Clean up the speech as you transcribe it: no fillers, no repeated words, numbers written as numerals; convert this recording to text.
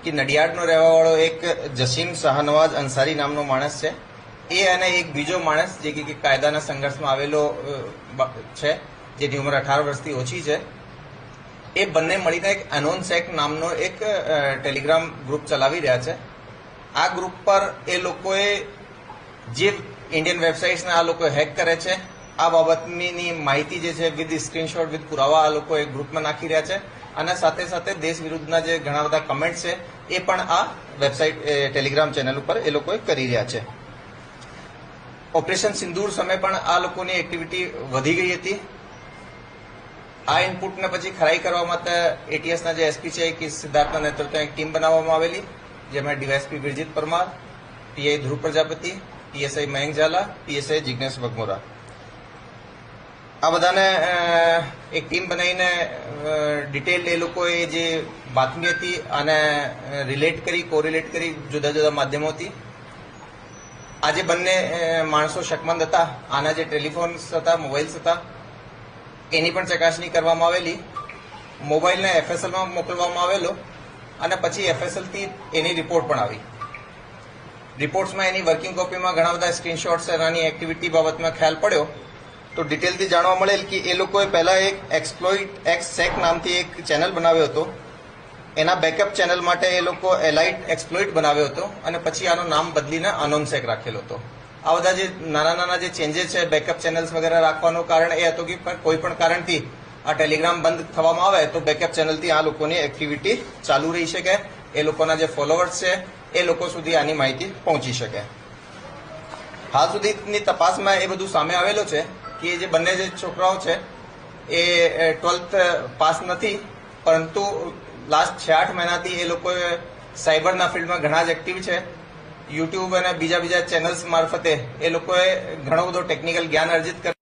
કે નડિયાદનો રહેવાવાળો એક જસીમ શાહનવાજ અંસારી નામનો માણસ છે. એ અને એક બીજો માણસ જે કે કાયદાના સંઘર્ષમાં આવેલો છે, જેની ઉંમર 18 વર્ષથી ઓછી છે, એ બંને મળીને એક એનોન્સેક નામનો એક ટેલિગ્રામ ગ્રુપ ચલાવી રહ્યા છે. આ ગ્રુપ પર એ લોકોએ જે ઇન્ડિયન વેબસાઇટ્સને આ લોકો હેક કરે છે, આ બાબતની માહિતી જે છે વિથ સ્ક્રીનશોટ વિથ પુરાવા આ લોકો એક ગ્રુપમાં નાખી રહ્યા છે. અને સાથે સાથે દેશ વિરુદ્ધના જે ઘણા બધા કમેન્ટ છે એ પણ આ વેબસાઇટ ટેલિગ્રામ ચેનલ ઉપર એ લોકો કરી રહ્યા છે. ઓપરેશન સિંદૂર સમયે પણ આ લોકોની એક્ટિવિટી વધી ગઈ હતી. આ ઇનપુટને પછી ખરાઈ કરવા માટે એટીએસના જે એસપી છે કે સિદ્ધાર્થના નેતૃત્વમાં એક ટીમ બનાવવામાં આવેલી, જેમાં ડીવાયએસપી વિરજીત પરમાર, પીઆઈ ધ્રુવ પ્રજાપતિ, પીએસઆઈ મયંક ઝાલા, પીએસઆઈ જિજ્ઞેશ વગમોરા, આ બધાને એક ટીમ બનાવીને ડિટેલ એ લોકોએ જે બાતમી હતી અને રિલેટ કરી, કોરિલેટ કરી જુદા જુદા માધ્યમોથી. આ જે બંને માણસો શકમંદ હતા, આના જે ટેલિફોન્સ હતા, મોબાઈલ્સ હતા, એની પણ ચકાસણી કરવામાં આવેલી. મોબાઈલને એફએસએલમાં મોકલવામાં આવેલો અને પછી એફએસએલથી એની રિપોર્ટ પણ આવી. રિપોર્ટ્સમાં એની વર્કિંગ કોપીમાં ઘણા બધા સ્ક્રીનશોટ્સ એની એક્ટિવિટી બાબતમાં ખ્યાલ પડ્યો તો ડિટેલથી જાણવા મળેલ કે એ લોકોએ પહેલા એક એક્સપ્લોઇટ એક્સસેક નામથી એક ચેનલ બનાવ્યો હતો. એના બેકઅપ ચેનલ માટે એ લોકો એલાઇટ એક્સપ્લોઇટ બનાવ્યો હતો અને પછી આનું નામ બદલીને અનોન્સેક રાખેલો હતો. આ બધા જે નાના નાના જે ચેન્જીસ છે બેકઅપ ચેનલ્સ વગેરે રાખવાનું કારણ એ હતું કે કોઈ પણ કારણથી આ ટેલિગ્રામ બંધ થવામાં આવે તો બેકઅપ ચેનલથી આ લોકોની એક્ટિવિટી ચાલુ રહી શકે, એ લોકોના જે ફોલોવર્સ છે એ લોકો સુધી આની માહિતી પહોંચી શકે. હાલ સુધીની તપાસમાં એ બધું સામે આવેલું છે કે જે બંને જે છોકરાઓ છે એ 12th પાસ નથી, પરંતુ લાસ્ટ 6-8 મહિનાથી એ લોકો સાયબરના ફિલ્ડમાં ઘણા જ એક્ટિવ છે. યુટ્યુબ અને બીજા ચેનલ્સ મારફતે એ લોકોએ ઘણો બધો ટેકનિકલ જ્ઞાન અર્જિત